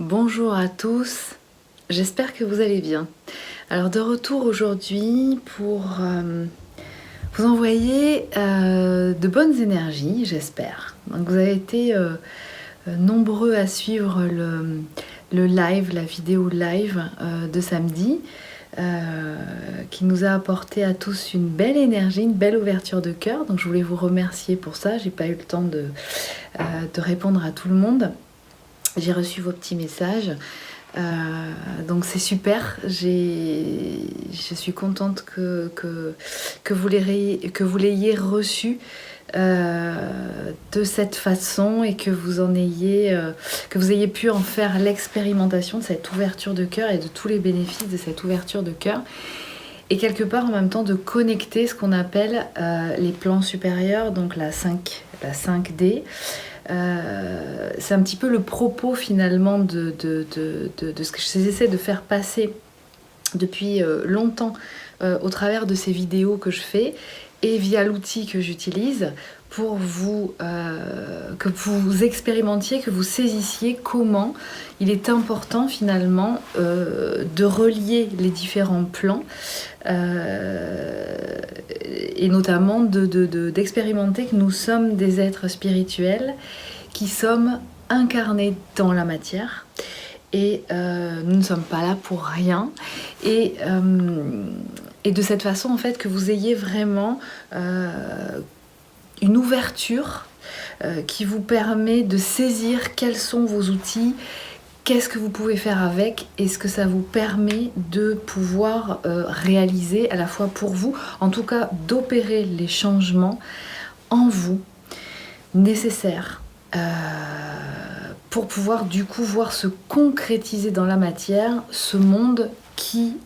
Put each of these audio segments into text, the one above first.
Bonjour à tous, j'espère que vous allez bien. Alors de retour aujourd'hui pour vous envoyer de bonnes énergies, j'espère. Donc vous avez été nombreux à suivre le live, la vidéo live de samedi, qui nous a apporté à tous une belle énergie, une belle ouverture de cœur. Donc je voulais vous remercier pour ça, j'ai pas eu le temps de répondre à tout le monde. J'ai reçu vos petits messages, donc c'est super. Je suis contente que vous l'ayez reçu de cette façon et que vous ayez pu en faire l'expérimentation de cette ouverture de cœur et de tous les bénéfices de cette ouverture de cœur. Et quelque part en même temps de connecter ce qu'on appelle les plans supérieurs, donc la 5D. C'est un petit peu le propos finalement de ce que j'essaie de faire passer depuis longtemps au travers de ces vidéos que je fais et via l'outil que j'utilise pour que vous expérimentiez, que vous saisissiez comment il est important finalement de relier les différents plans et notamment d'expérimenter que nous sommes des êtres spirituels qui sommes incarnés dans la matière et nous ne sommes pas là pour rien et de cette façon en fait que vous ayez vraiment une ouverture qui vous permet de saisir quels sont vos outils, qu'est-ce que vous pouvez faire avec et ce que ça vous permet de pouvoir réaliser à la fois pour vous, en tout cas d'opérer les changements en vous nécessaires pour pouvoir du coup voir se concrétiser dans la matière ce monde qui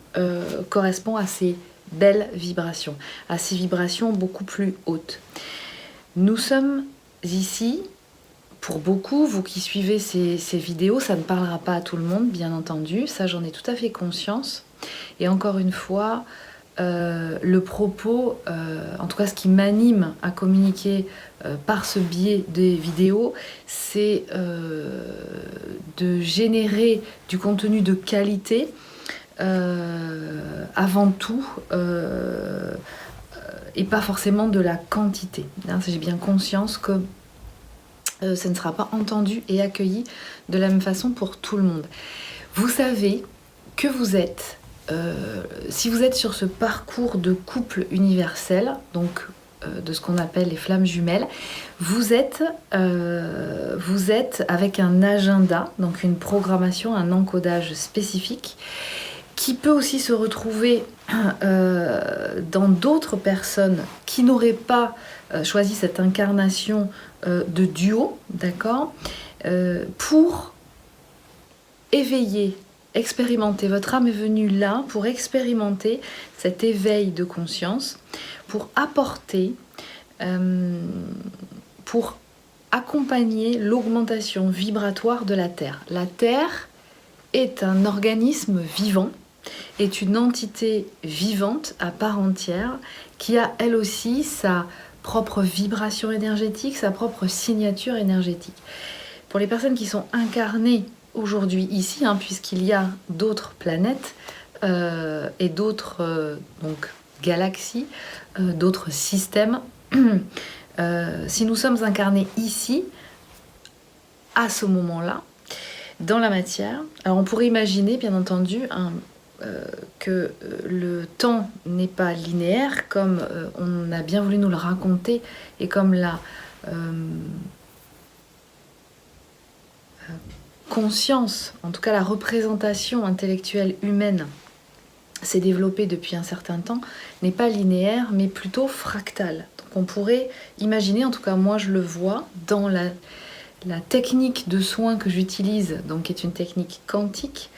correspond à ces belles vibrations, à ces vibrations beaucoup plus hautes. Nous sommes ici, pour beaucoup, vous qui suivez ces vidéos, ça ne parlera pas à tout le monde, bien entendu, ça j'en ai tout à fait conscience. Et encore une fois, le propos, en tout cas ce qui m'anime à communiquer par ce biais des vidéos, c'est de générer du contenu de qualité avant tout et pas forcément de la quantité. J'ai bien conscience que ça ne sera pas entendu et accueilli de la même façon pour tout le monde. Vous savez que vous êtes, si vous êtes sur ce parcours de couple universel, donc de ce qu'on appelle les flammes jumelles, vous êtes avec un agenda, donc une programmation, un encodage spécifique, qui peut aussi se retrouver dans d'autres personnes qui n'auraient pas choisi cette incarnation de duo, d'accord, pour éveiller, expérimenter. Votre âme est venue là pour expérimenter cet éveil de conscience, pour apporter, pour accompagner l'augmentation vibratoire de la Terre. La Terre est un organisme vivant, est une entité vivante à part entière qui a elle aussi sa propre vibration énergétique, sa propre signature énergétique. Pour les personnes qui sont incarnées aujourd'hui ici, puisqu'il y a d'autres planètes et d'autres donc galaxies, d'autres systèmes, si nous sommes incarnés ici, à ce moment-là, dans la matière, alors on pourrait imaginer bien entendu que le temps n'est pas linéaire comme on a bien voulu nous le raconter et comme la conscience, en tout cas la représentation intellectuelle humaine s'est développée depuis un certain temps, n'est pas linéaire mais plutôt fractale. Donc on pourrait imaginer, en tout cas moi je le vois dans la technique de soins que j'utilise, donc qui est une technique quantique,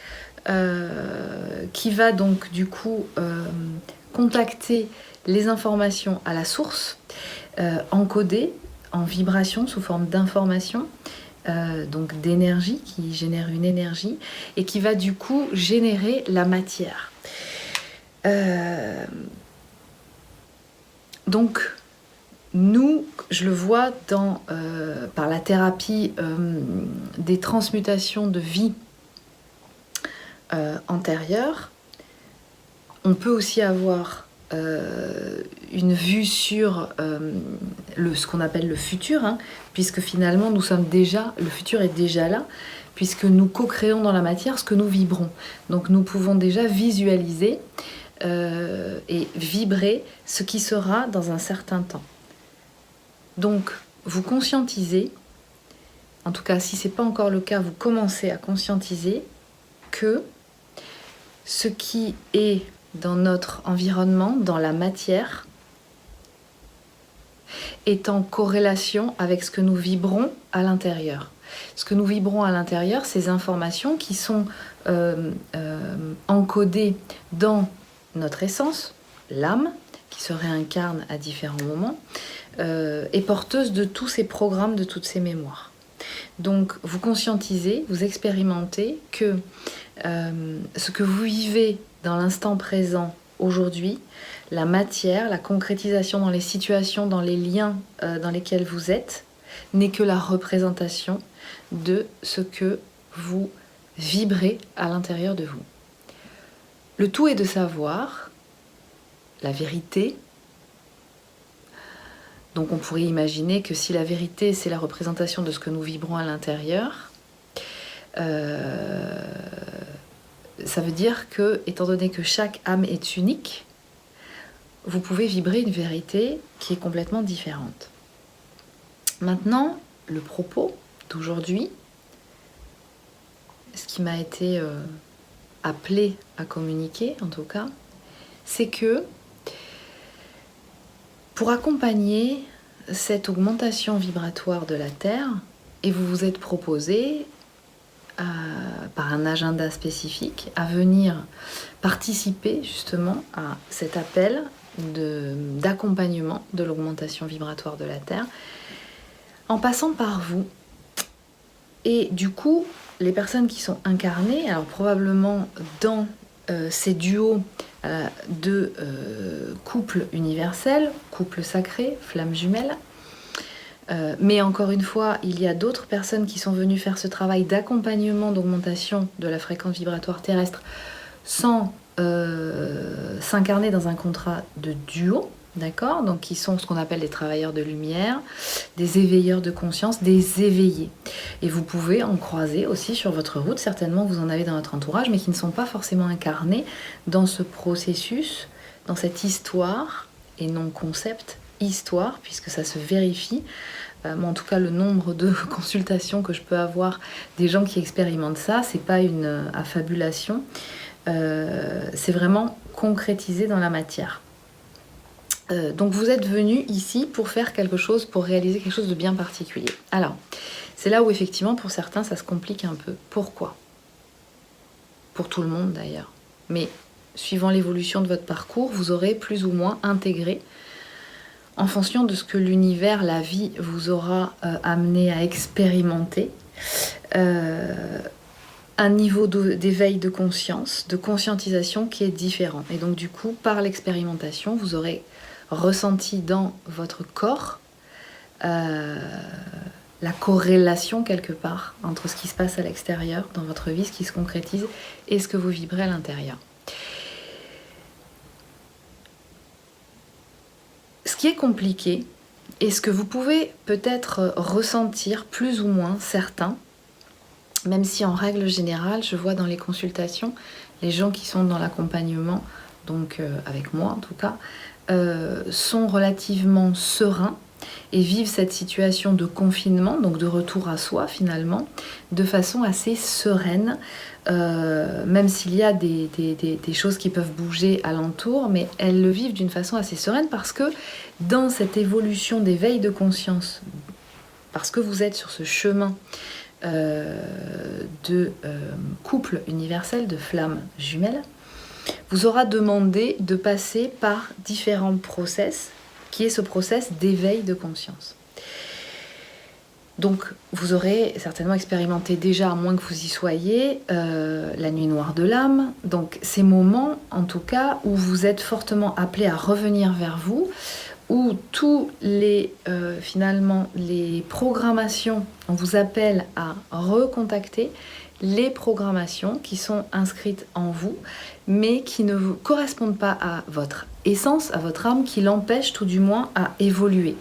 qui va donc du coup contacter les informations à la source, encodées en vibration sous forme d'information, donc d'énergie, qui génère une énergie, et qui va du coup générer la matière. Donc, nous, je le vois par la thérapie des transmutations de vie antérieure. On peut aussi avoir une vue sur ce qu'on appelle le futur, hein, puisque finalement le futur est déjà là, puisque nous co-créons dans la matière ce que nous vibrons. Donc nous pouvons déjà visualiser et vibrer ce qui sera dans un certain temps. Donc vous conscientisez, en tout cas si ce n'est pas encore le cas, vous commencez à conscientiser que ce qui est dans notre environnement, dans la matière, est en corrélation avec ce que nous vibrons à l'intérieur. Ce que nous vibrons à l'intérieur, ces informations qui sont encodées dans notre essence, l'âme, qui se réincarne à différents moments, est porteuse de tous ces programmes, de toutes ces mémoires. Donc vous conscientisez, vous expérimentez que ce que vous vivez dans l'instant présent aujourd'hui, la matière, la concrétisation dans les situations, dans les liens dans lesquels vous êtes, n'est que la représentation de ce que vous vibrez à l'intérieur de vous. Le tout est de savoir la vérité. Donc on pourrait imaginer que si la vérité c'est la représentation de ce que nous vibrons à l'intérieur, ça veut dire que, étant donné que chaque âme est unique, vous pouvez vibrer une vérité qui est complètement différente. Maintenant, le propos d'aujourd'hui, ce qui m'a été appelé à communiquer en tout cas, c'est que pour accompagner cette augmentation vibratoire de la Terre, et vous vous êtes proposé par un agenda spécifique à venir participer justement à cet appel d'accompagnement de l'augmentation vibratoire de la Terre en passant par vous. Et du coup, les personnes qui sont incarnées, alors probablement dans ces duos de couples universels, couples sacrés, flammes jumelles, mais encore une fois, il y a d'autres personnes qui sont venues faire ce travail d'accompagnement d'augmentation de la fréquence vibratoire terrestre sans s'incarner dans un contrat de duo, d'accord ? Donc qui sont ce qu'on appelle des travailleurs de lumière, des éveilleurs de conscience, des éveillés. Et vous pouvez en croiser aussi sur votre route, certainement vous en avez dans votre entourage, mais qui ne sont pas forcément incarnés dans ce processus, dans cette histoire, et non concept, histoire, puisque ça se vérifie. En tout cas, le nombre de consultations que je peux avoir des gens qui expérimentent ça, c'est pas une affabulation, c'est vraiment concrétisé dans la matière. Donc vous êtes venu ici pour faire quelque chose, pour réaliser quelque chose de bien particulier. Alors, c'est là où effectivement pour certains ça se complique un peu. Pourquoi ? Pour tout le monde d'ailleurs. Mais suivant l'évolution de votre parcours, vous aurez plus ou moins intégré, en fonction de ce que l'univers, la vie vous aura amené à expérimenter, un niveau d'éveil de conscience, de conscientisation qui est différent. Et donc du coup, par l'expérimentation, vous aurez ressenti dans votre corps la corrélation quelque part entre ce qui se passe à l'extérieur, dans votre vie, ce qui se concrétise, et ce que vous vibrez à l'intérieur. Ce qui est compliqué, et ce que vous pouvez peut-être ressentir plus ou moins, certains, même si en règle générale, je vois dans les consultations, les gens qui sont dans l'accompagnement, donc avec moi en tout cas, sont relativement sereins et vivent cette situation de confinement, donc de retour à soi finalement, de façon assez sereine, même s'il y a des choses qui peuvent bouger alentour, mais elles le vivent d'une façon assez sereine parce que dans cette évolution d'éveil de conscience, parce que vous êtes sur ce chemin de couple universel, de flammes jumelles, vous aura demandé de passer par différents process, qui est ce process d'éveil de conscience. Donc vous aurez certainement expérimenté déjà, à moins que vous y soyez, la nuit noire de l'âme, donc ces moments en tout cas où vous êtes fortement appelé à revenir vers vous où tous les, finalement, les programmations, on vous appelle à recontacter les programmations qui sont inscrites en vous, mais qui ne vous correspondent pas à votre essence, à votre âme, qui l'empêchent tout du moins à évoluer,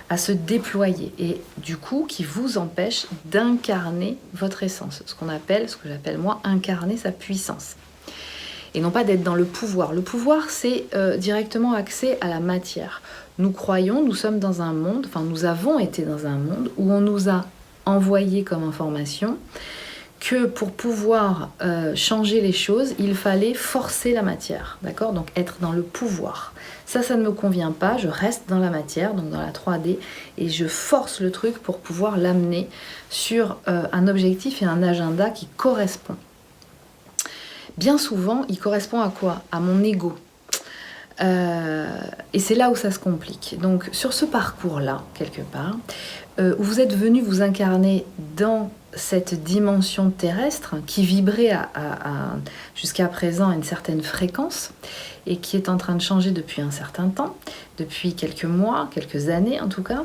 à se déployer, et du coup qui vous empêchent d'incarner votre essence, ce que j'appelle moi incarner sa puissance. Et non pas d'être dans le pouvoir. Le pouvoir, c'est directement accès à la matière. Nous croyons, nous sommes dans un monde, enfin nous avons été dans un monde où on nous a envoyé comme information que pour pouvoir changer les choses, il fallait forcer la matière, d'accord ? Donc être dans le pouvoir. Ça ne me convient pas, je reste dans la matière, donc dans la 3D, et je force le truc pour pouvoir l'amener sur un objectif et un agenda qui correspond. Bien souvent, il correspond à quoi ? À mon ego. Et c'est là où ça se complique. Donc sur ce parcours-là, quelque part, où vous êtes venu vous incarner dans cette dimension terrestre qui vibrait jusqu'à présent à une certaine fréquence et qui est en train de changer depuis un certain temps, depuis quelques mois, quelques années en tout cas,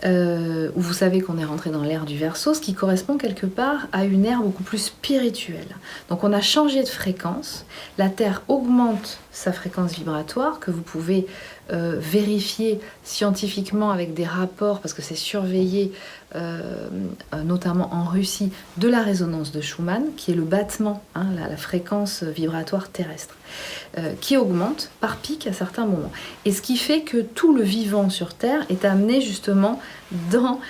où vous savez qu'on est rentré dans l'ère du Verseau, ce qui correspond quelque part à une ère beaucoup plus spirituelle. Donc on a changé de fréquence, la Terre augmente sa fréquence vibratoire, que vous pouvez vérifier scientifiquement avec des rapports, parce que c'est surveillé, notamment en Russie, de la résonance de Schumann, qui est le battement, la fréquence vibratoire terrestre, qui augmente par pic à certains moments. Et ce qui fait que tout le vivant sur Terre est amené justement dans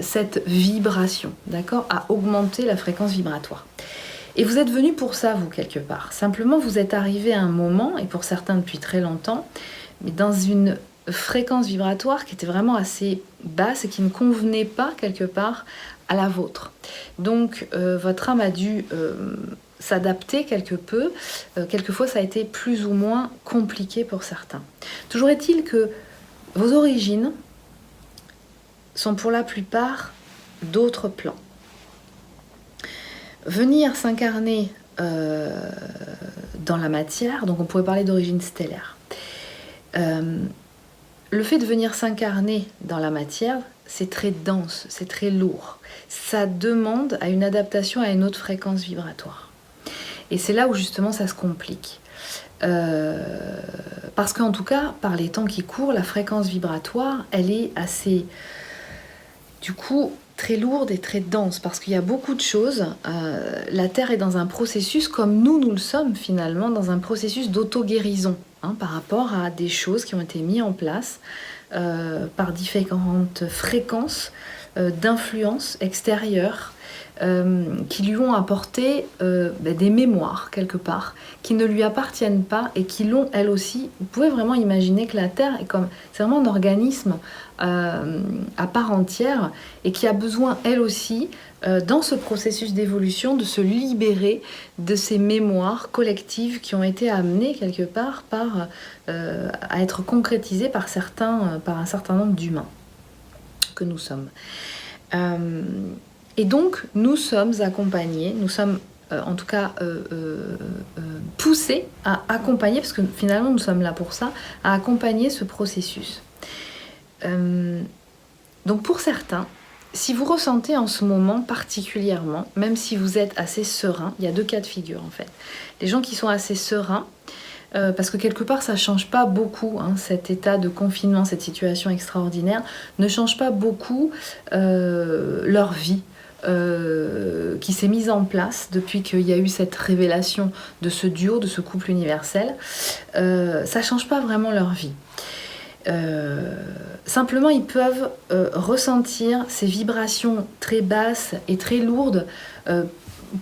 cette vibration, d'accord, à augmenter la fréquence vibratoire. Et vous êtes venu pour ça, vous, quelque part. Simplement, vous êtes arrivé à un moment, et pour certains depuis très longtemps, mais dans une fréquence vibratoire qui était vraiment assez basse et qui ne convenait pas, quelque part, à la vôtre. Donc, votre âme a dû s'adapter quelque peu. Quelquefois, ça a été plus ou moins compliqué pour certains. Toujours est-il que vos origines sont pour la plupart d'autres plans. Venir s'incarner dans la matière, donc on pourrait parler d'origine stellaire. Le fait de venir s'incarner dans la matière, c'est très dense, c'est très lourd. Ça demande à une adaptation à une autre fréquence vibratoire. Et c'est là où justement ça se complique. Parce qu'en tout cas, par les temps qui courent, la fréquence vibratoire, elle est assez, du coup, très lourde et très dense, parce qu'il y a beaucoup de choses. La Terre est dans un processus, comme nous le sommes finalement, dans un processus d'auto-guérison, par rapport à des choses qui ont été mises en place par différentes fréquences d'influence extérieure qui lui ont apporté des mémoires quelque part, qui ne lui appartiennent pas et qui l'ont elle aussi. Vous pouvez vraiment imaginer que la Terre c'est vraiment un organisme à part entière et qui a besoin elle aussi dans ce processus d'évolution de se libérer de ces mémoires collectives qui ont été amenées quelque part à être concrétisées par un certain nombre d'humains que nous sommes. Et donc, nous sommes accompagnés, nous sommes en tout cas poussés à accompagner, parce que finalement nous sommes là pour ça, à accompagner ce processus. Donc pour certains, si vous ressentez en ce moment particulièrement, même si vous êtes assez serein, il y a deux cas de figure en fait. Les gens qui sont assez sereins, parce que quelque part ça ne change pas beaucoup, cet état de confinement, cette situation extraordinaire, ne change pas beaucoup leur vie. Qui s'est mise en place depuis qu'il y a eu cette révélation de ce duo, de ce couple universel, ça ne change pas vraiment leur vie. Simplement, ils peuvent ressentir ces vibrations très basses et très lourdes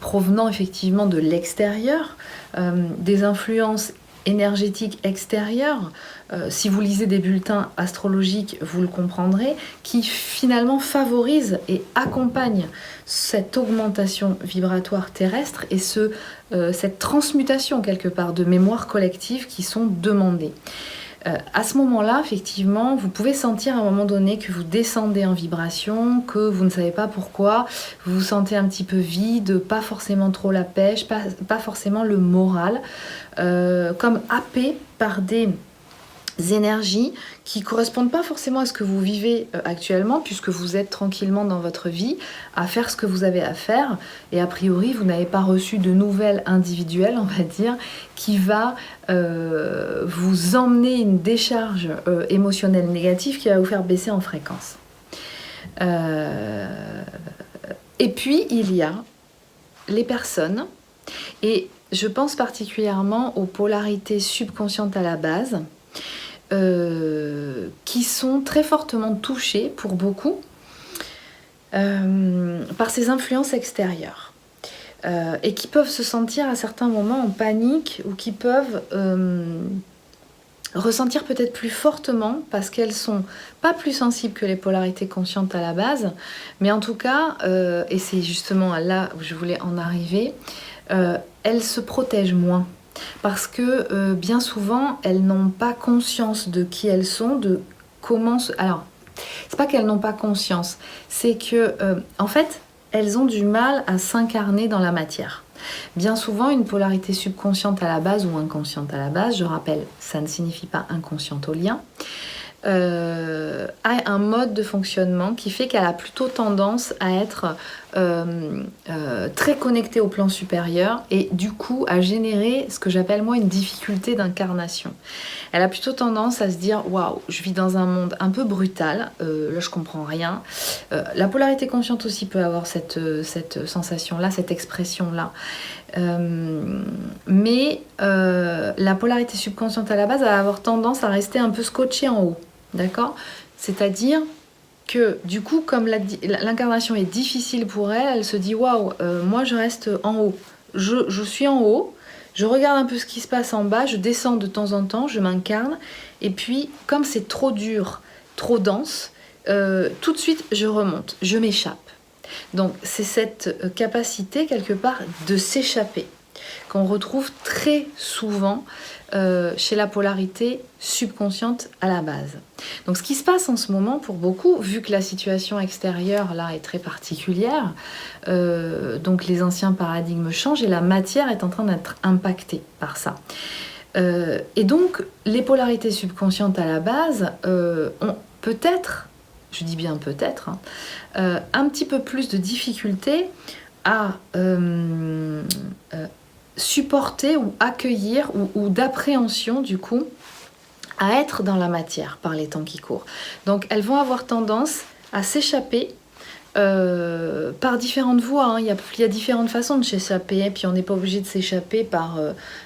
provenant effectivement de l'extérieur, des influences énergétiques extérieures, si vous lisez des bulletins astrologiques, vous le comprendrez, qui finalement favorisent et accompagnent cette augmentation vibratoire terrestre et cette transmutation quelque part de mémoires collectives qui sont demandées. À ce moment-là, effectivement, vous pouvez sentir à un moment donné que vous descendez en vibration, que vous ne savez pas pourquoi, vous vous sentez un petit peu vide, pas forcément trop la pêche, pas forcément le moral, comme happé par des énergies qui ne correspondent pas forcément à ce que vous vivez actuellement, puisque vous êtes tranquillement dans votre vie, à faire ce que vous avez à faire, et a priori, vous n'avez pas reçu de nouvelles individuelles, on va dire, qui va vous emmener une décharge émotionnelle négative qui va vous faire baisser en fréquence. Et puis, il y a les personnes, et je pense particulièrement aux polarités subconscientes à la base, qui sont très fortement touchées pour beaucoup par ces influences extérieures et qui peuvent se sentir à certains moments en panique ou qui peuvent ressentir peut-être plus fortement parce qu'elles sont pas plus sensibles que les polarités conscientes à la base, mais en tout cas, et c'est justement là où je voulais en arriver, elles se protègent moins. Parce que bien souvent, elles n'ont pas conscience de qui elles sont, de comment... Alors, c'est pas qu'elles n'ont pas conscience, c'est que, en fait, elles ont du mal à s'incarner dans la matière. Bien souvent, une polarité subconsciente à la base ou inconsciente à la base, je rappelle, ça ne signifie pas inconsciente au lien, a un mode de fonctionnement qui fait qu'elle a plutôt tendance à être très connectée au plan supérieur et du coup à générer ce que j'appelle moi une difficulté d'incarnation. Elle a plutôt tendance à se dire waouh, je vis dans un monde un peu brutal, là je comprends rien. La polarité consciente aussi peut avoir cette sensation-là, cette expression-là. Mais la polarité subconsciente à la base va avoir tendance à rester un peu scotchée en haut. D'accord ? C'est-à-dire que du coup, comme l'incarnation est difficile pour elle, elle se dit waouh, moi je reste en haut. Je suis en haut, je regarde un peu ce qui se passe en bas, je descends de temps en temps, je m'incarne, et puis comme c'est trop dur, trop dense, tout de suite je remonte, je m'échappe. Donc c'est cette capacité quelque part de s'échapper qu'on retrouve très souvent chez la polarité subconsciente à la base. Donc ce qui se passe en ce moment pour beaucoup, vu que la situation extérieure là est très particulière, donc les anciens paradigmes changent et la matière est en train d'être impactée par ça. Et donc les polarités subconscientes à la base ont peut-être, je dis bien peut-être, un petit peu plus de difficulté à supporter ou accueillir ou d'appréhension du coup à être dans la matière par les temps qui courent. Donc elles vont avoir tendance à s'échapper par différentes voies, hein. Il y a différentes façons de s'échapper, et puis on n'est pas obligé de s'échapper par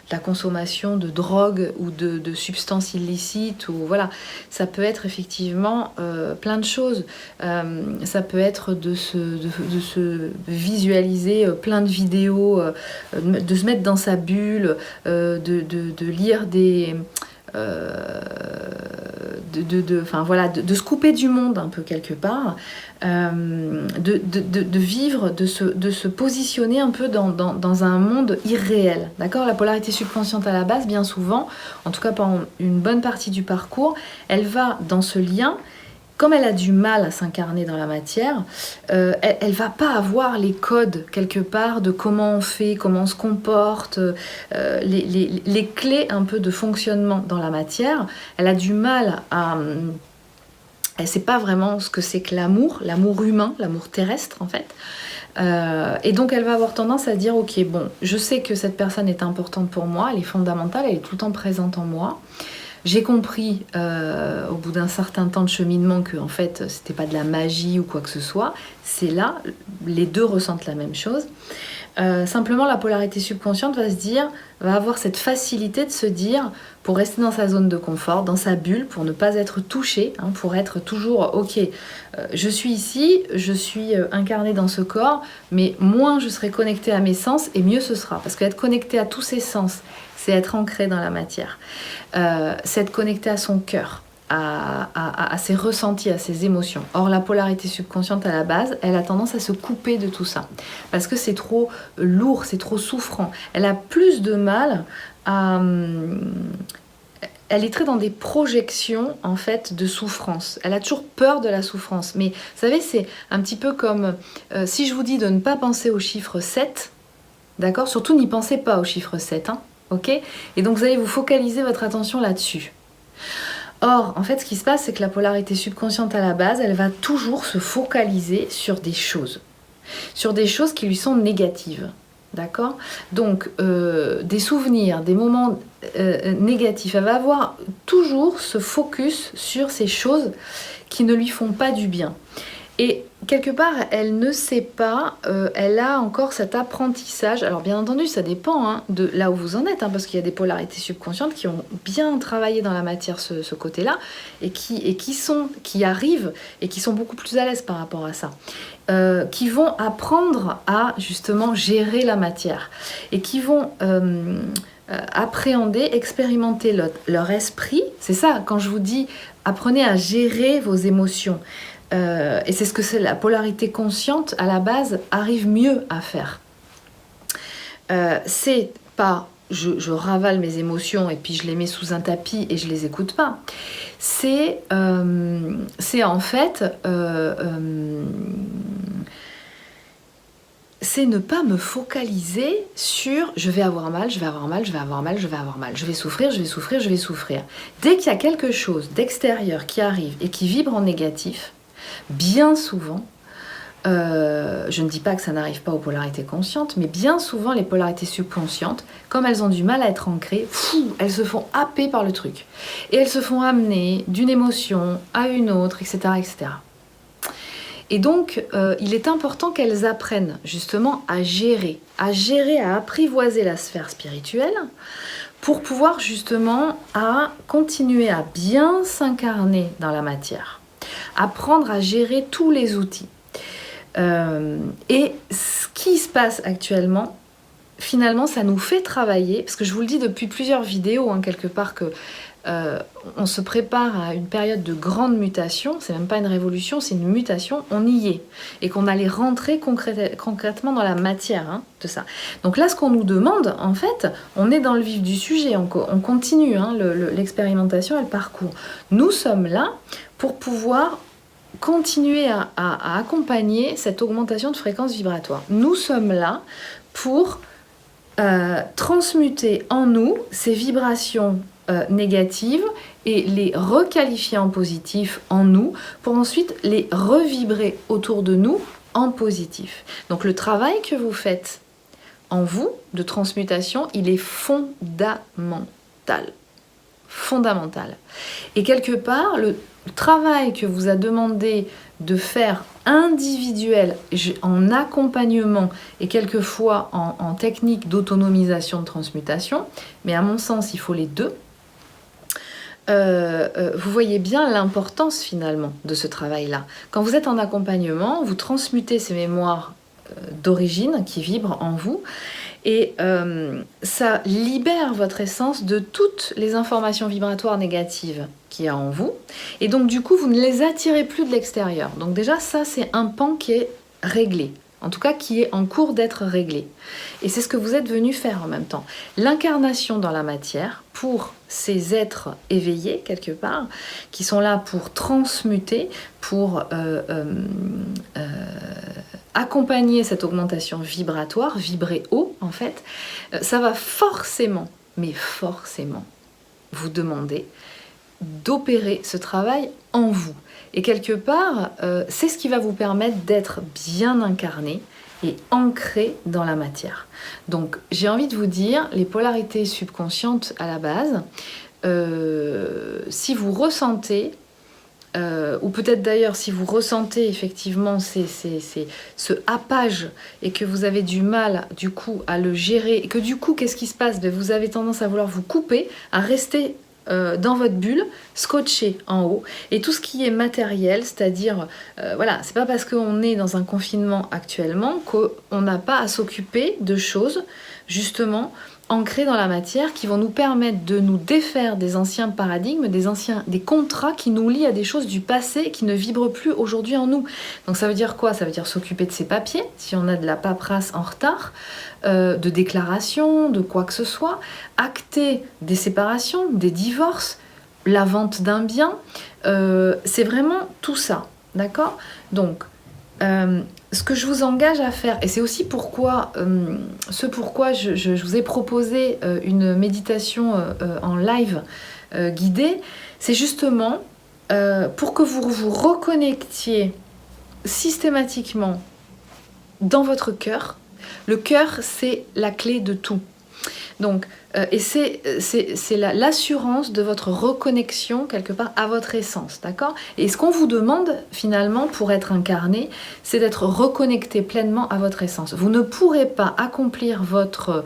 la consommation de drogue ou de substances illicites, ou voilà, ça peut être effectivement plein de choses. Ça peut être de se visualiser plein de vidéos, de se mettre dans sa bulle, de lire des... de se couper du monde un peu quelque part, de vivre, de se positionner un peu dans un monde irréel. D'accord ? La polarité subconsciente à la base, bien souvent, en tout cas pendant une bonne partie du parcours, elle va dans ce lien. Comme elle a du mal à s'incarner dans la matière, elle va pas avoir les codes quelque part de comment on fait, comment on se comporte, les clés un peu de fonctionnement dans la matière. Elle a du mal à... Elle sait pas vraiment ce que c'est que l'amour humain, l'amour terrestre en fait. Et donc elle va avoir tendance à dire ok, bon, je sais que cette personne est importante pour moi, elle est fondamentale, elle est tout le temps présente en moi. J'ai compris au bout d'un certain temps de cheminement que en fait c'était pas de la magie ou quoi que ce soit. C'est là, les deux ressentent la même chose. Simplement la polarité subconsciente va avoir cette facilité de se dire, pour rester dans sa zone de confort, dans sa bulle, pour ne pas être touchée, hein, pour être toujours ok, je suis ici, je suis incarnée dans ce corps, mais moins je serai connectée à mes sens et mieux ce sera, parce qu'être connectée à tous ses sens, c'est être ancré dans la matière, c'est être connecté à son cœur, à ses ressentis, à ses émotions. Or, la polarité subconsciente à la base, elle a tendance à se couper de tout ça, parce que c'est trop lourd, c'est trop souffrant. Elle a plus de mal à... Elle est très dans des projections, en fait, de souffrance. Elle a toujours peur de la souffrance. Mais, vous savez, c'est un petit peu comme... si je vous dis de ne pas penser au chiffre 7, d'accord ? Surtout, n'y pensez pas au chiffre 7, hein, ok ? Et donc, vous allez vous focaliser votre attention là-dessus. Or, en fait, ce qui se passe, c'est que la polarité subconsciente à la base, elle va toujours se focaliser sur des choses qui lui sont négatives. D'accord? Donc, des souvenirs, des moments négatifs, elle va avoir toujours ce focus sur ces choses qui ne lui font pas du bien. Et quelque part, elle ne sait pas, elle a encore cet apprentissage. Alors bien entendu, ça dépend hein, de là où vous en êtes, hein, parce qu'il y a des polarités subconscientes qui ont bien travaillé dans la matière ce côté-là, et qui arrivent et qui sont beaucoup plus à l'aise par rapport à ça. Qui vont apprendre à justement gérer la matière et qui vont appréhender, expérimenter leur esprit. C'est ça, quand je vous dis apprenez à gérer vos émotions. Et c'est ce que c'est la polarité consciente à la base arrive mieux à faire. C'est pas je ravale mes émotions et puis je les mets sous un tapis et je les écoute pas. C'est en fait c'est ne pas me focaliser sur je vais avoir mal, je vais avoir mal, je vais avoir mal, je vais avoir mal, je vais souffrir, je vais souffrir, je vais souffrir. Dès qu'il y a quelque chose d'extérieur qui arrive et qui vibre en négatif, bien souvent, je ne dis pas que ça n'arrive pas aux polarités conscientes, mais bien souvent les polarités subconscientes, comme elles ont du mal à être ancrées, elles se font happer par le truc. Et elles se font amener d'une émotion à une autre, etc. etc. Et donc, il est important qu'elles apprennent justement à gérer, à apprivoiser la sphère spirituelle pour pouvoir justement à continuer à bien s'incarner dans la matière. Apprendre à gérer tous les outils. Et ce qui se passe actuellement, finalement, ça nous fait travailler, parce que je vous le dis depuis plusieurs vidéos, hein, quelque part, que on se prépare à une période de grande mutation, c'est même pas une révolution, c'est une mutation, on y est. Et qu'on allait rentrer concrètement dans la matière hein, de ça. Donc là, ce qu'on nous demande, en fait, on est dans le vif du sujet, on continue hein, l'expérimentation et le parcours. Nous sommes là pour pouvoir continuer à accompagner cette augmentation de fréquence vibratoire. Nous sommes là pour transmuter en nous ces vibrations négatives et les requalifier en positif en nous pour ensuite les revibrer autour de nous en positif. Donc le travail que vous faites en vous de transmutation, il est fondamental. Fondamental. Et quelque part, le travail que vous a demandé de faire individuel, en accompagnement et quelquefois en technique d'autonomisation de transmutation, mais à mon sens, il faut les deux. Vous voyez bien l'importance finalement de ce travail-là. Quand vous êtes en accompagnement, vous transmutez ces mémoires d'origine qui vibrent en vous et ça libère votre essence de toutes les informations vibratoires négatives qu'il y a en vous et donc du coup vous ne les attirez plus de l'extérieur. Donc déjà ça c'est un pan qui est réglé. En tout cas qui est en cours d'être réglé. Et c'est ce que vous êtes venu faire en même temps. L'incarnation dans la matière pour ces êtres éveillés, quelque part, qui sont là pour transmuter, pour accompagner cette augmentation vibratoire, vibrer haut en fait, ça va forcément, mais forcément, vous demander d'opérer ce travail en vous. Et quelque part, c'est ce qui va vous permettre d'être bien incarné et ancré dans la matière. Donc, j'ai envie de vous dire, les polarités subconscientes à la base, si vous ressentez, ou peut-être d'ailleurs si vous ressentez effectivement ce happage et que vous avez du mal du coup à le gérer, et que du coup, qu'est-ce qui se passe? Vous avez tendance à vouloir vous couper, à rester dans votre bulle, scotché en haut, et tout ce qui est matériel, c'est-à-dire, voilà, c'est pas parce qu'on est dans un confinement actuellement qu'on n'a pas à s'occuper de choses, justement, ancrées dans la matière, qui vont nous permettre de nous défaire des anciens paradigmes, des contrats qui nous lient à des choses du passé qui ne vibrent plus aujourd'hui en nous. Donc ça veut dire quoi? Ça veut dire s'occuper de ses papiers, si on a de la paperasse en retard, de déclaration, de quoi que ce soit, acter des séparations, des divorces, la vente d'un bien, c'est vraiment tout ça, d'accord? Donc, ce que je vous engage à faire, et c'est aussi pourquoi, je vous ai proposé une méditation en live guidée, c'est justement pour que vous vous reconnectiez systématiquement dans votre cœur. Le cœur, c'est la clé de tout. Donc, et c'est l'assurance de votre reconnexion quelque part à votre essence, d'accord? Et ce qu'on vous demande finalement pour être incarné, c'est d'être reconnecté pleinement à votre essence. Vous ne pourrez pas accomplir votre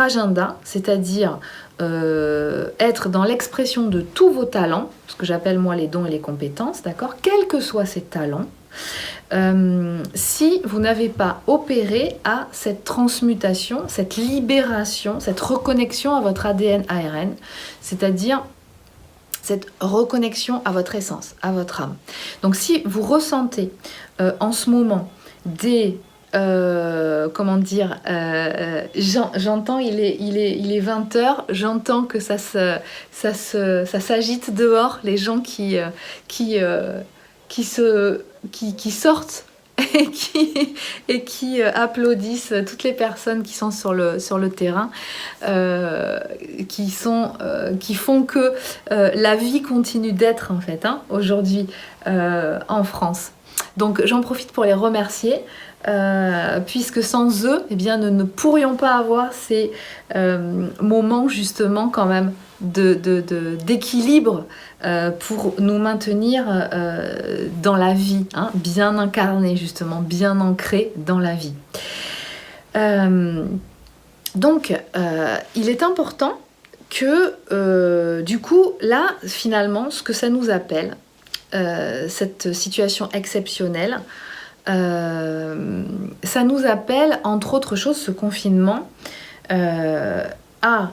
agenda, c'est-à-dire être dans l'expression de tous vos talents, ce que j'appelle moi les dons et les compétences, d'accord? Quels que soient ces talents, si vous n'avez pas opéré à cette transmutation, cette libération, cette reconnexion à votre ADN ARN, c'est-à-dire cette reconnexion à votre essence, à votre âme. Donc si vous ressentez en ce moment des j'entends, il est 20h, j'entends que ça s'agite dehors, les gens qui sortent et qui applaudissent toutes les personnes qui sont sur le terrain, qui font que la vie continue d'être en fait aujourd'hui en France. Donc j'en profite pour les remercier. Puisque sans eux, eh bien, nous ne pourrions pas avoir ces moments justement quand même d'équilibre pour nous maintenir dans la vie, bien incarnés justement, bien ancrés dans la vie. Donc, il est important que du coup, là, finalement, ce que ça nous appelle, cette situation exceptionnelle, ça nous appelle, entre autres choses, ce confinement, à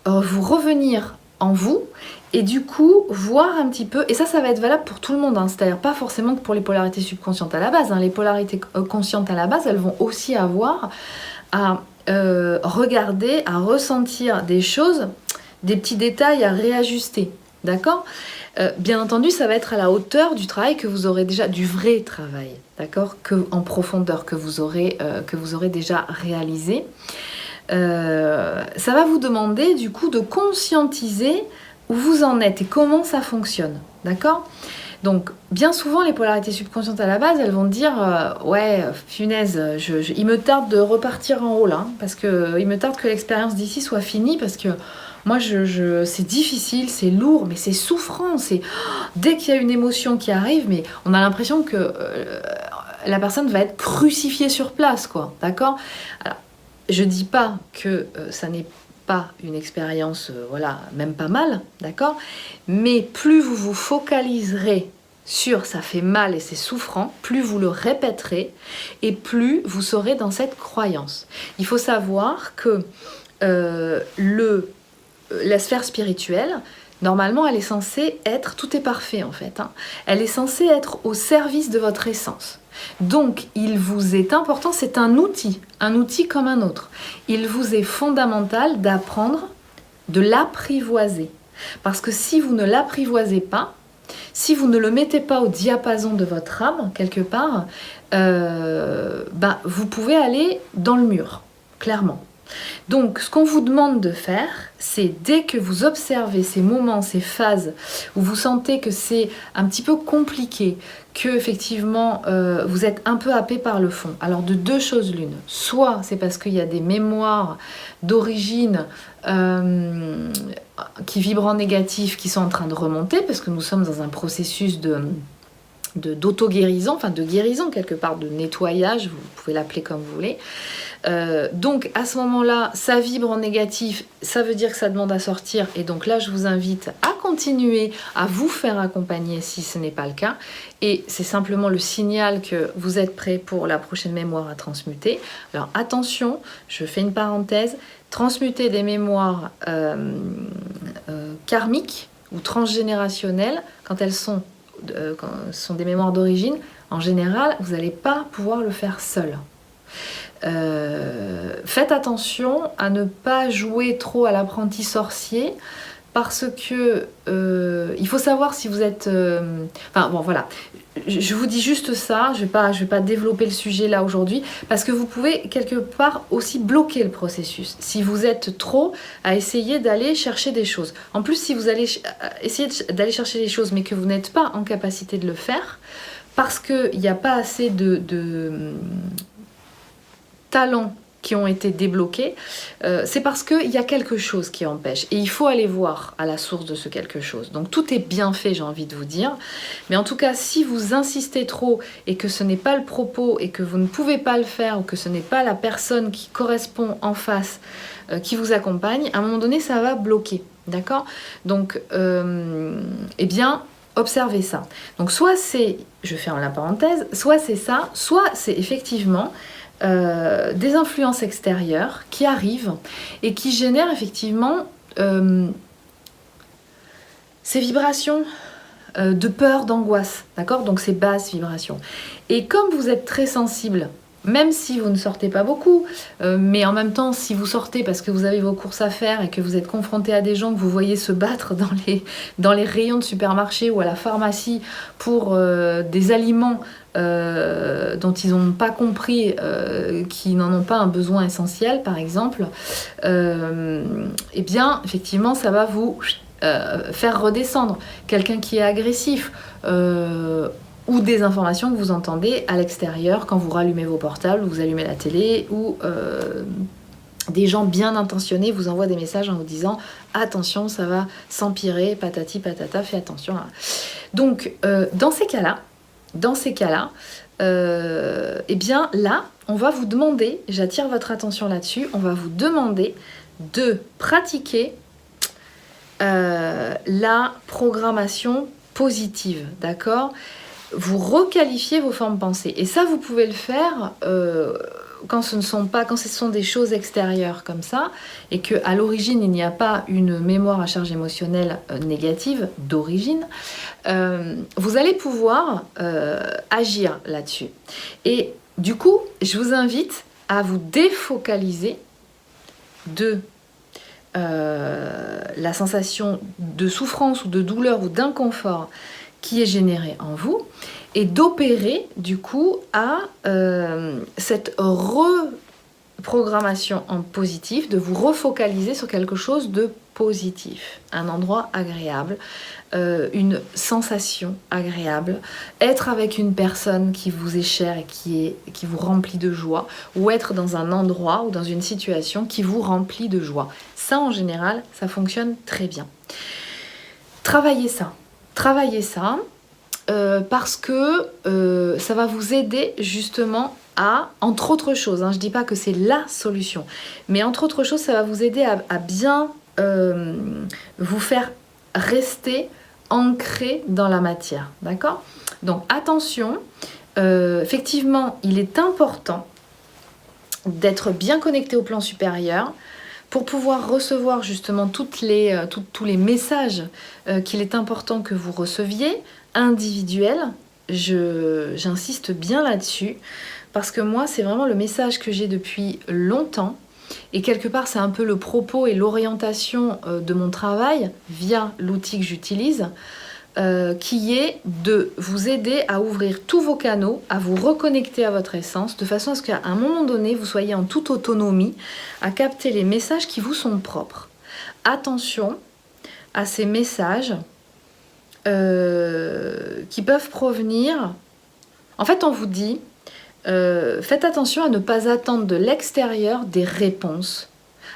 vous revenir en vous et du coup voir un petit peu, et ça va être valable pour tout le monde, c'est-à-dire pas forcément que pour les polarités subconscientes à la base, les polarités conscientes à la base, elles vont aussi avoir à regarder, à ressentir des choses, des petits détails à réajuster, d'accord ? Bien entendu, ça va être à la hauteur du travail que vous aurez déjà, du vrai travail, d'accord, en profondeur que vous aurez déjà réalisé. Ça va vous demander du coup de conscientiser où vous en êtes et comment ça fonctionne, d'accord ? Donc, bien souvent, les polarités subconscientes à la base, elles vont dire ouais, punaise, il me tarde de repartir en haut là, parce que il me tarde que l'expérience d'ici soit finie, parce que moi, c'est difficile, c'est lourd, mais c'est souffrant. Dès qu'il y a une émotion qui arrive, mais on a l'impression que la personne va être crucifiée sur place, quoi, d'accord ? Alors, je dis pas que ça n'est pas une expérience, même pas mal, d'accord ? Mais plus vous vous focaliserez sur ça fait mal et c'est souffrant, plus vous le répéterez et plus vous serez dans cette croyance. Il faut savoir que la sphère spirituelle, normalement, elle est censée être, tout est parfait en fait, elle est censée être au service de votre essence. Donc, il vous est important, c'est un outil comme un autre. Il vous est fondamental d'apprendre, de l'apprivoiser. Parce que si vous ne l'apprivoisez pas, si vous ne le mettez pas au diapason de votre âme, quelque part, vous pouvez aller dans le mur, clairement. Donc, ce qu'on vous demande de faire, c'est dès que vous observez ces moments, ces phases où vous sentez que c'est un petit peu compliqué, que effectivement vous êtes un peu happé par le fond. Alors, de deux choses l'une. Soit c'est parce qu'il y a des mémoires d'origine qui vibrent en négatif, qui sont en train de remonter, parce que nous sommes dans un processus d'auto-guérison, enfin de guérison quelque part, de nettoyage, vous pouvez l'appeler comme vous voulez. Donc à ce moment-là, ça vibre en négatif, ça veut dire que ça demande à sortir, et donc là je vous invite à continuer à vous faire accompagner si ce n'est pas le cas, et c'est simplement le signal que vous êtes prêt pour la prochaine mémoire à transmuter. Alors attention, je fais une parenthèse, transmuter des mémoires karmiques ou transgénérationnelles, quand elles sont des mémoires d'origine, en général, vous n'allez pas pouvoir le faire seul. Faites attention à ne pas jouer trop à l'apprenti sorcier, parce que il faut savoir si vous êtes... Enfin bon voilà, je vous dis juste ça, je vais pas développer le sujet là aujourd'hui, parce que vous pouvez quelque part aussi bloquer le processus, si vous êtes trop à essayer d'aller chercher des choses. En plus, si vous allez essayer d'aller chercher des choses, mais que vous n'êtes pas en capacité de le faire, parce qu'il n'y a pas assez de talents qui ont été débloqués, c'est parce qu'il y a quelque chose qui empêche. Et il faut aller voir à la source de ce quelque chose. Donc tout est bien fait, j'ai envie de vous dire. Mais en tout cas, si vous insistez trop et que ce n'est pas le propos et que vous ne pouvez pas le faire ou que ce n'est pas la personne qui correspond en face qui vous accompagne, à un moment donné, ça va bloquer. D'accord ? Donc, eh bien, observez ça. Donc soit c'est, je ferme la parenthèse, soit c'est ça, soit c'est effectivement... des influences extérieures qui arrivent et qui génèrent effectivement ces vibrations de peur, d'angoisse, d'accord ? Donc ces basses vibrations. Et comme vous êtes très sensible, même si vous ne sortez pas beaucoup, mais en même temps, si vous sortez parce que vous avez vos courses à faire et que vous êtes confronté à des gens que vous voyez se battre dans les rayons de supermarché ou à la pharmacie pour des aliments dont ils n'ont pas compris, qui n'en ont pas un besoin essentiel, par exemple, eh bien, effectivement, ça va vous faire redescendre. Quelqu'un qui est agressif, ou des informations que vous entendez à l'extérieur quand vous rallumez vos portables, vous allumez la télé, ou des gens bien intentionnés vous envoient des messages en vous disant « Attention, ça va s'empirer, patati patata, fais attention. » Donc, dans ces cas-là, eh bien là, on va vous demander, j'attire votre attention là-dessus, on va vous demander de pratiquer la programmation positive, d'accord ? Vous requalifiez vos formes pensées. Et ça, vous pouvez le faire quand ce sont des choses extérieures comme ça, et qu'à l'origine, il n'y a pas une mémoire à charge émotionnelle négative d'origine, vous allez pouvoir agir là-dessus. Et du coup, je vous invite à vous défocaliser de la sensation de souffrance ou de douleur ou d'inconfort qui est généré en vous, et d'opérer du coup à cette reprogrammation en positif, de vous refocaliser sur quelque chose de positif, un endroit agréable, une sensation agréable, être avec une personne qui vous est chère et qui vous remplit de joie, ou être dans un endroit ou dans une situation qui vous remplit de joie. Ça, en général, ça fonctionne très bien. Travaillez ça parce que ça va vous aider justement à, entre autres choses, je ne dis pas que c'est la solution, mais entre autres choses, ça va vous aider à bien vous faire rester ancré dans la matière, d'accord ? Donc attention, effectivement, il est important d'être bien connecté au plan supérieur, pour pouvoir recevoir justement tous les messages qu'il est important que vous receviez, individuels, j'insiste bien là-dessus, parce que moi, c'est vraiment le message que j'ai depuis longtemps, et quelque part, c'est un peu le propos et l'orientation de mon travail, via l'outil que j'utilise, qui est de vous aider à ouvrir tous vos canaux, à vous reconnecter à votre essence, de façon à ce qu'à un moment donné, vous soyez en toute autonomie, à capter les messages qui vous sont propres. Attention à ces messages qui peuvent provenir... En fait, on vous dit, faites attention à ne pas attendre de l'extérieur des réponses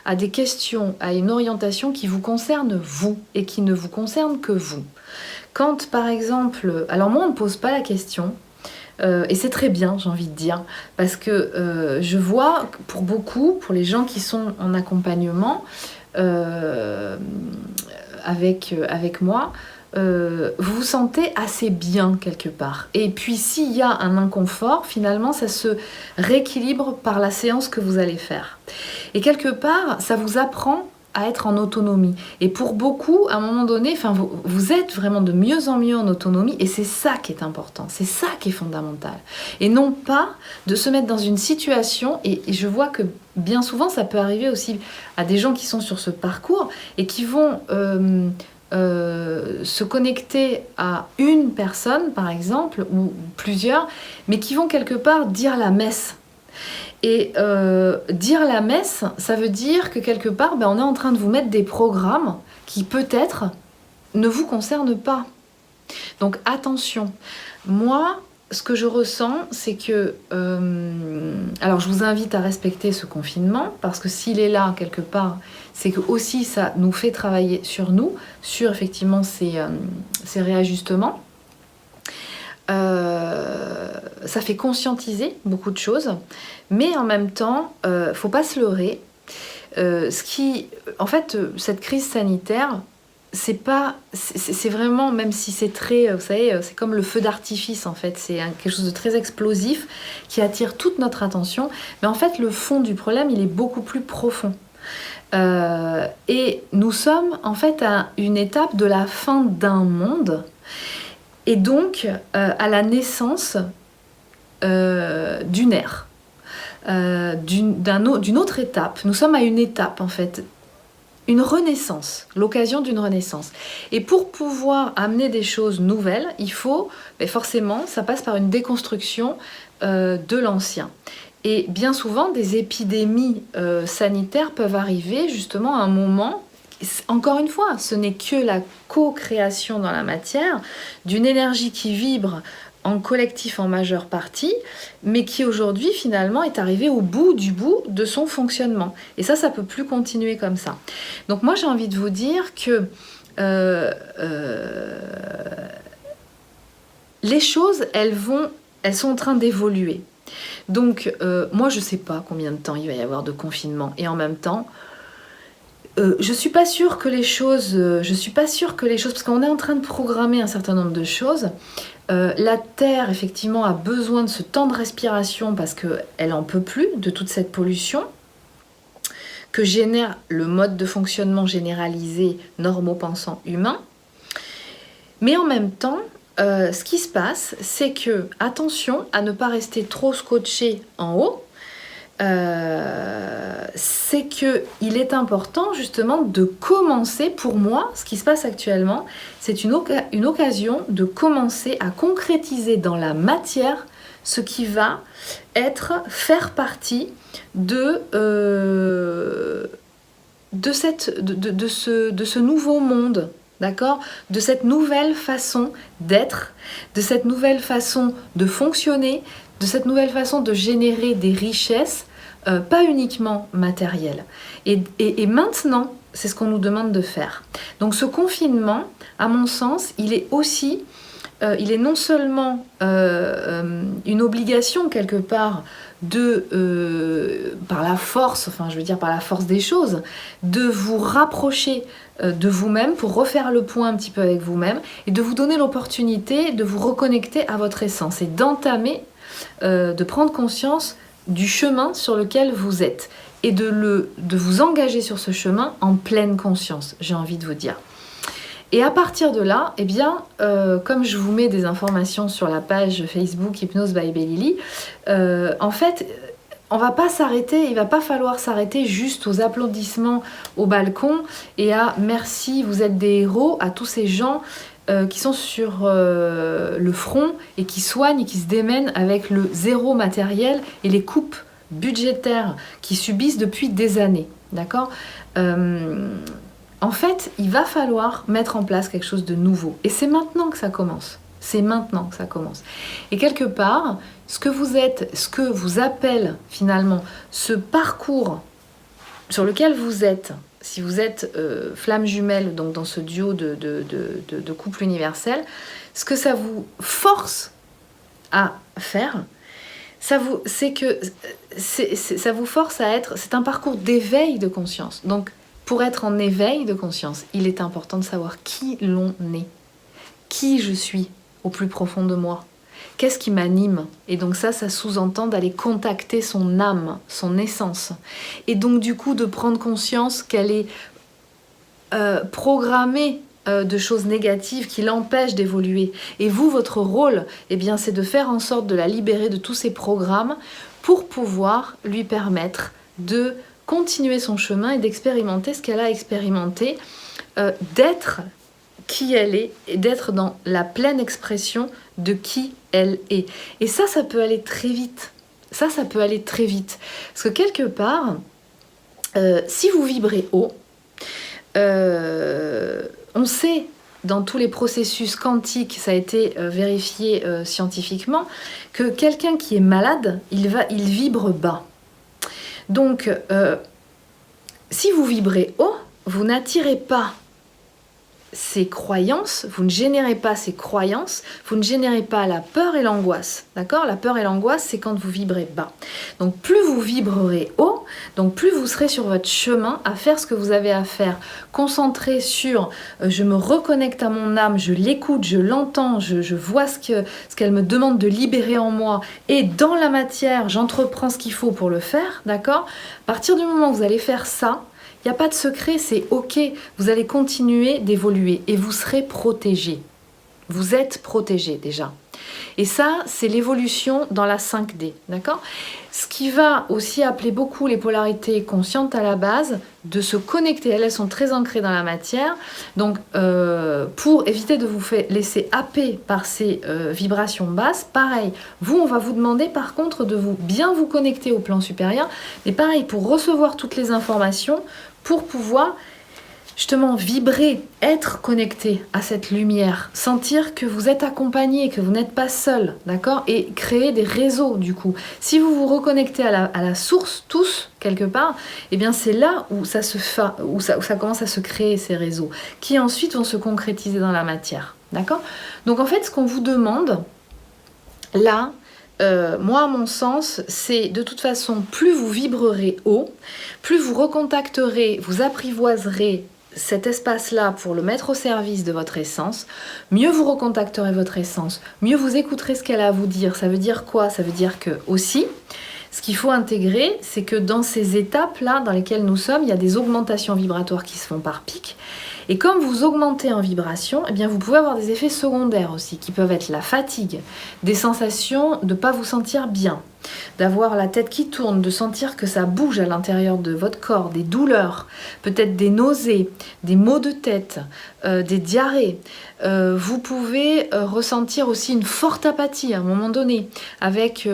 à des questions, à une orientation qui vous concerne vous et qui ne vous concerne que vous. Quand, par exemple... Alors moi, on ne me pose pas la question, et c'est très bien, j'ai envie de dire, parce que je vois, pour beaucoup, pour les gens qui sont en accompagnement avec moi, vous vous sentez assez bien quelque part. Et puis, s'il y a un inconfort, finalement, ça se rééquilibre par la séance que vous allez faire. Et quelque part, ça vous apprend à être en autonomie. Et pour beaucoup, à un moment donné, vous êtes vraiment de mieux en mieux en autonomie, et c'est ça qui est important, c'est ça qui est fondamental. Et non pas de se mettre dans une situation, et je vois que bien souvent, ça peut arriver aussi à des gens qui sont sur ce parcours et qui vont se connecter à une personne, par exemple, ou plusieurs, mais qui vont quelque part dire la messe. Et dire la messe, ça veut dire que quelque part, on est en train de vous mettre des programmes qui peut-être ne vous concernent pas. Donc attention, moi, ce que je ressens, c'est que... alors je vous invite à respecter ce confinement, parce que s'il est là quelque part, c'est que aussi ça nous fait travailler sur nous, sur effectivement ces réajustements. Ça fait conscientiser beaucoup de choses, mais en même temps, faut pas se leurrer. En fait, cette crise sanitaire, c'est vraiment, même si c'est très, vous savez, c'est comme le feu d'artifice en fait, c'est quelque chose de très explosif qui attire toute notre attention, mais en fait le fond du problème, il est beaucoup plus profond. Et nous sommes en fait à une étape de la fin d'un monde, et donc à la naissance d'une ère, d'une autre étape. Nous sommes à une étape en fait, une renaissance, l'occasion d'une renaissance. Et pour pouvoir amener des choses nouvelles, il faut, forcément, ça passe par une déconstruction de l'ancien. Et bien souvent, des épidémies sanitaires peuvent arriver justement à un moment. Encore une fois, ce n'est que la co-création dans la matière d'une énergie qui vibre en collectif en majeure partie, mais qui aujourd'hui finalement est arrivée au bout de son fonctionnement. Et ça peut plus continuer comme ça. Donc moi j'ai envie de vous dire que les choses, elles sont en train d'évoluer. Donc moi je sais pas combien de temps il va y avoir de confinement, et en même temps je suis pas sûre que les choses, parce qu'on est en train de programmer un certain nombre de choses. La Terre, effectivement, a besoin de ce temps de respiration parce qu'elle en peut plus de toute cette pollution que génère le mode de fonctionnement généralisé normopensant humain. Mais en même temps, ce qui se passe, c'est que, attention à ne pas rester trop scotché en haut, c'est qu'il est important justement de commencer, pour moi, ce qui se passe actuellement, c'est une occasion de commencer à concrétiser dans la matière ce qui va faire partie de ce nouveau monde, d'accord, de cette nouvelle façon d'être, de cette nouvelle façon de fonctionner, de cette nouvelle façon de générer des richesses, pas uniquement matérielles. Et maintenant, c'est ce qu'on nous demande de faire. Donc ce confinement, à mon sens, il est non seulement une obligation quelque part par la force des choses, de vous rapprocher de vous-même pour refaire le point un petit peu avec vous-même, et de vous donner l'opportunité de vous reconnecter à votre essence et d'entamer, de prendre conscience du chemin sur lequel vous êtes et de vous engager sur ce chemin en pleine conscience, j'ai envie de vous dire. Et à partir de là, comme je vous mets des informations sur la page Facebook Hypnose by Bellily, en fait, on va pas s'arrêter, il va pas falloir s'arrêter juste aux applaudissements au balcon et à merci, vous êtes des héros, à tous ces gens qui sont sur le front et qui soignent et qui se démènent avec le zéro matériel et les coupes budgétaires qui subissent depuis des années, d'accord ? En fait, il va falloir mettre en place quelque chose de nouveau. Et c'est maintenant que ça commence. C'est maintenant que ça commence. Et quelque part, ce que vous appelle finalement ce parcours sur lequel vous êtes, si vous êtes flamme jumelle, donc dans ce duo de couple universel, ce que ça vous force à faire, ça vous force à être... C'est un parcours d'éveil de conscience. Donc, pour être en éveil de conscience, il est important de savoir qui l'on est, qui je suis au plus profond de moi, qu'est-ce qui m'anime. Et donc ça sous-entend d'aller contacter son âme, son essence. Et donc du coup de prendre conscience qu'elle est programmé de choses négatives qui l'empêchent d'évoluer. Et vous, votre rôle, eh bien, c'est de faire en sorte de la libérer de tous ces programmes pour pouvoir lui permettre de continuer son chemin et d'expérimenter ce qu'elle a expérimenté, d'être qui elle est et d'être dans la pleine expression de qui elle est. Et ça peut aller très vite. Ça peut aller très vite. Parce que quelque part, si vous vibrez haut, on sait dans tous les processus quantiques, ça a été vérifié scientifiquement, que quelqu'un qui est malade, il vibre bas. Donc, si vous vibrez haut, vous n'attirez pas ces croyances, vous ne générez pas ces croyances, vous ne générez pas la peur et l'angoisse, d'accord? La peur et l'angoisse, c'est quand vous vibrez bas. Donc plus vous vibrerez haut, donc plus vous serez sur votre chemin à faire ce que vous avez à faire. Concentré sur je me reconnecte à mon âme, je l'écoute, je l'entends, je vois ce qu'elle me demande de libérer en moi, et dans la matière, j'entreprends ce qu'il faut pour le faire, d'accord? À partir du moment où vous allez faire ça, il n'y a pas de secret, c'est ok, vous allez continuer d'évoluer et vous serez protégé. Vous êtes protégé déjà. Et ça, c'est l'évolution dans la 5D, d'accord? Ce qui va aussi appeler beaucoup les polarités conscientes à la base, de se connecter, elles sont très ancrées dans la matière, donc pour éviter de vous laisser happer par ces vibrations basses, pareil, on va vous demander par contre de bien vous connecter au plan supérieur, mais pareil, pour recevoir toutes les informations, pour pouvoir justement vibrer, être connecté à cette lumière, sentir que vous êtes accompagné, que vous n'êtes pas seul, d'accord? Et créer des réseaux du coup. Si vous vous reconnectez à la source, tous, quelque part, eh bien c'est là où ça commence à se créer ces réseaux, qui ensuite vont se concrétiser dans la matière, d'accord? Donc en fait, ce qu'on vous demande, là, moi, à mon sens, c'est de toute façon, plus vous vibrerez haut, plus vous recontacterez, vous apprivoiserez cet espace-là pour le mettre au service de votre essence, mieux vous recontacterez votre essence, mieux vous écouterez ce qu'elle a à vous dire. Ça veut dire quoi? Ça veut dire que aussi, ce qu'il faut intégrer, c'est que dans ces étapes-là dans lesquelles nous sommes, il y a des augmentations vibratoires qui se font par pic. Et comme vous augmentez en vibration, eh bien vous pouvez avoir des effets secondaires aussi, qui peuvent être la fatigue, des sensations de ne pas vous sentir bien, d'avoir la tête qui tourne, de sentir que ça bouge à l'intérieur de votre corps, des douleurs, peut-être des nausées, des maux de tête, des diarrhées. Vous pouvez ressentir aussi une forte apathie à un moment donné, avec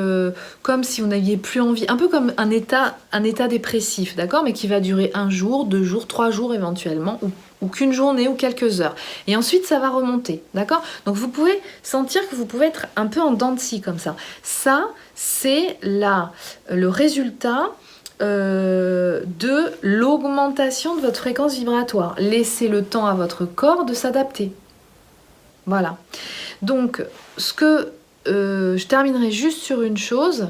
comme si vous n'aviez plus envie, un peu comme un état dépressif, d'accord, mais qui va durer 1 jour, 2 jours, 3 jours éventuellement, ou qu'une journée ou quelques heures. Et ensuite, ça va remonter, d'accord? Donc, vous pouvez sentir que vous pouvez être un peu en dents de scie comme ça. Ça, c'est le résultat de l'augmentation de votre fréquence vibratoire. Laissez le temps à votre corps de s'adapter. Voilà. Donc, je terminerai juste sur une chose.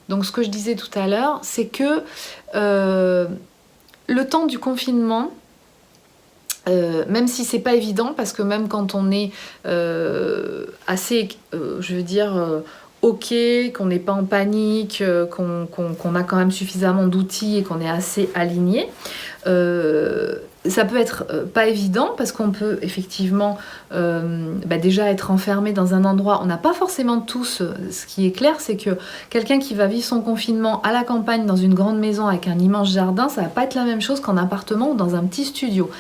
Donc, ce que je disais tout à l'heure, c'est que le temps du confinement, même si c'est pas évident, parce que même quand on est assez, je veux dire, ok, qu'on n'est pas en panique, qu'on a quand même suffisamment d'outils et qu'on est assez aligné, ça peut être pas évident parce qu'on peut effectivement déjà être enfermé dans un endroit. On n'a pas forcément tous. Ce qui est clair, c'est que quelqu'un qui va vivre son confinement à la campagne dans une grande maison avec un immense jardin, ça va pas être la même chose qu'en appartement ou dans un petit studio.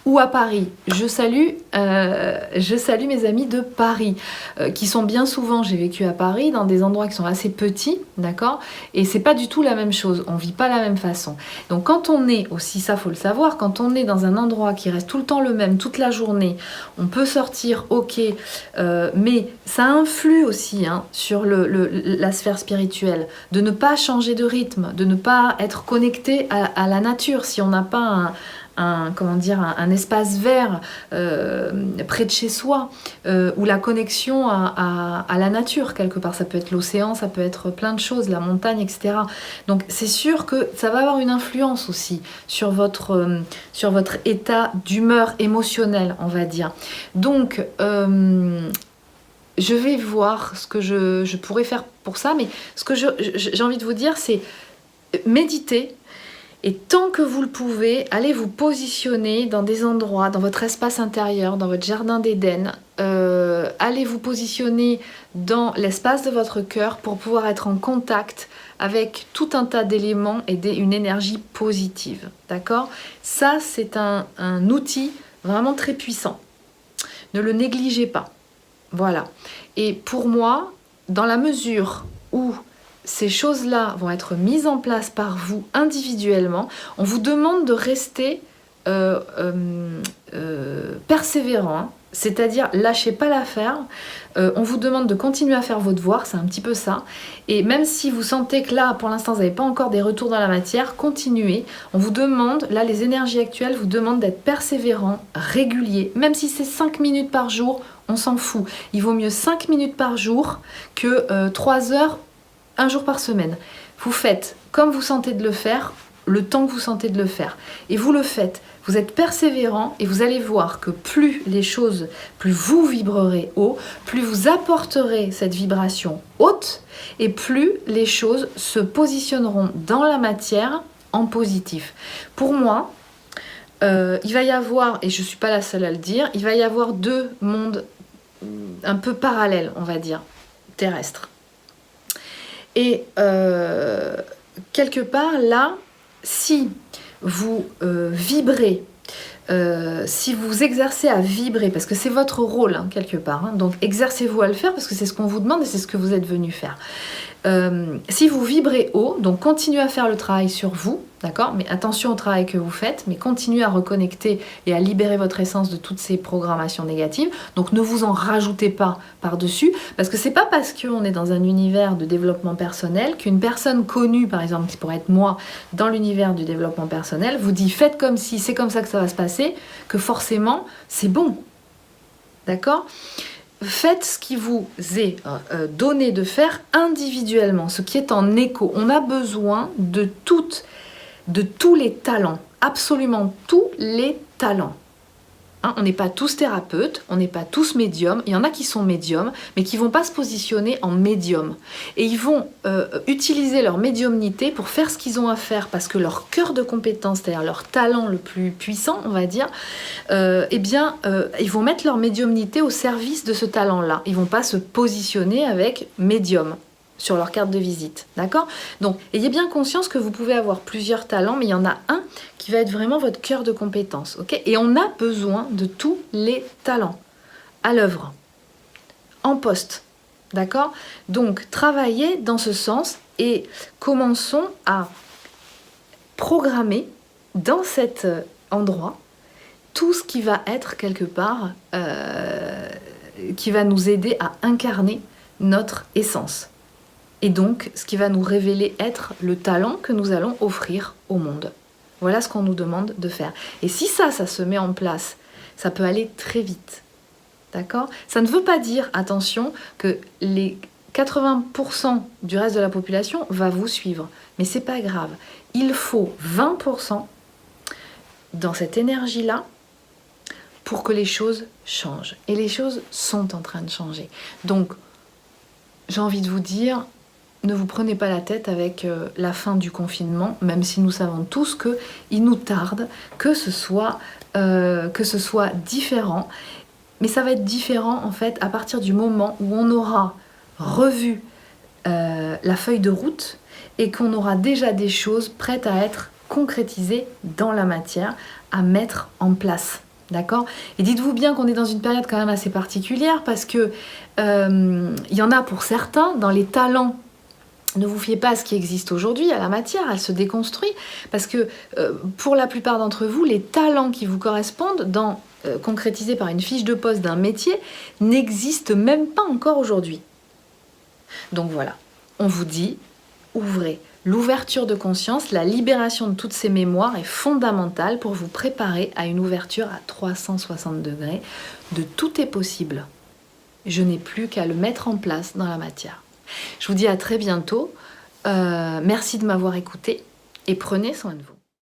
Ou à Paris. Je salue mes amis de Paris, qui sont bien souvent, j'ai vécu à Paris, dans des endroits qui sont assez petits, d'accord? Et c'est pas du tout la même chose, on vit pas la même façon. Donc quand on est, aussi ça faut le savoir, quand on est dans un endroit qui reste tout le temps le même, toute la journée, on peut sortir, ok, mais ça influe aussi sur la sphère spirituelle, de ne pas changer de rythme, de ne pas être connecté à la nature, si on n'a pas un espace vert près de chez soi, ou la connexion à la nature quelque part. Ça peut être l'océan, ça peut être plein de choses, la montagne, etc. Donc c'est sûr que ça va avoir une influence aussi sur votre état d'humeur émotionnelle, on va dire. Donc je vais voir ce que je pourrais faire pour ça, mais ce que j'ai envie de vous dire, c'est méditer. Et tant que vous le pouvez, allez vous positionner dans des endroits, dans votre espace intérieur, dans votre jardin d'Éden. Allez vous positionner dans l'espace de votre cœur pour pouvoir être en contact avec tout un tas d'éléments et une énergie positive. D'accord? Ça, c'est un outil vraiment très puissant. Ne le négligez pas. Voilà. Et pour moi, dans la mesure où ces choses-là vont être mises en place par vous individuellement, on vous demande de rester persévérant, hein. C'est-à-dire lâchez pas l'affaire, on vous demande de continuer à faire vos devoirs, c'est un petit peu ça, et même si vous sentez que là, pour l'instant, vous n'avez pas encore des retours dans la matière, continuez, on vous demande, là les énergies actuelles vous demandent d'être persévérant, régulier, même si c'est 5 minutes par jour, on s'en fout, il vaut mieux 5 minutes par jour que 3 heures, un jour par semaine. Vous faites comme vous sentez de le faire, le temps que vous sentez de le faire, et vous le faites. Vous êtes persévérant et vous allez voir que plus les choses, plus vous vibrerez haut, plus vous apporterez cette vibration haute et plus les choses se positionneront dans la matière en positif. Pour moi, il va y avoir, et je ne suis pas la seule à le dire, il va y avoir 2 mondes un peu parallèles, on va dire, terrestres. Et quelque part, là, si vous vibrez, si vous exercez à vibrer, parce que c'est votre rôle, hein, quelque part, hein, donc exercez-vous à le faire, parce que c'est ce qu'on vous demande et c'est ce que vous êtes venu faire. Si vous vibrez haut, donc continuez à faire le travail sur vous, d'accord? Mais attention au travail que vous faites, mais continuez à reconnecter et à libérer votre essence de toutes ces programmations négatives. Donc ne vous en rajoutez pas par-dessus, parce que c'est pas parce qu'on est dans un univers de développement personnel qu'une personne connue, par exemple, qui pourrait être moi, dans l'univers du développement personnel, vous dit faites comme si c'est comme ça que ça va se passer, que forcément c'est bon. D'accord? Faites ce qui vous est donné de faire individuellement, ce qui est en écho. On a besoin de tous les talents, absolument tous les talents. Hein, on n'est pas tous thérapeutes, on n'est pas tous médiums. Il y en a qui sont médiums, mais qui ne vont pas se positionner en médium. Et ils vont utiliser leur médiumnité pour faire ce qu'ils ont à faire, parce que leur cœur de compétence, c'est-à-dire leur talent le plus puissant, on va dire, ils vont mettre leur médiumnité au service de ce talent-là. Ils ne vont pas se positionner avec médium sur leur carte de visite, d'accord? Donc, ayez bien conscience que vous pouvez avoir plusieurs talents, mais il y en a un qui va être vraiment votre cœur de compétence, ok? Et on a besoin de tous les talents à l'œuvre, en poste, d'accord? Donc, travaillez dans ce sens et commençons à programmer dans cet endroit tout ce qui va être quelque part, qui va nous aider à incarner notre essence. Et donc, ce qui va nous révéler être le talent que nous allons offrir au monde. Voilà ce qu'on nous demande de faire. Et si ça se met en place, ça peut aller très vite. D'accord? Ça ne veut pas dire, attention, que les 80% du reste de la population va vous suivre. Mais c'est pas grave. Il faut 20% dans cette énergie-là pour que les choses changent. Et les choses sont en train de changer. Donc, j'ai envie de vous dire, ne vous prenez pas la tête avec la fin du confinement, même si nous savons tous qu'il nous tarde que ce soit différent. Mais ça va être différent en fait à partir du moment où on aura revu la feuille de route et qu'on aura déjà des choses prêtes à être concrétisées dans la matière, à mettre en place. D'accord? Et dites-vous bien qu'on est dans une période quand même assez particulière parce que y en a pour certains, dans les talents. Ne vous fiez pas à ce qui existe aujourd'hui, à la matière, elle se déconstruit, parce que pour la plupart d'entre vous, les talents qui vous correspondent, concrétisés par une fiche de poste d'un métier, n'existent même pas encore aujourd'hui. Donc voilà, on vous dit, ouvrez. L'ouverture de conscience, la libération de toutes ces mémoires est fondamentale pour vous préparer à une ouverture à 360 degrés de tout est possible. Je n'ai plus qu'à le mettre en place dans la matière. Je vous dis à très bientôt. Merci de m'avoir écouté et prenez soin de vous.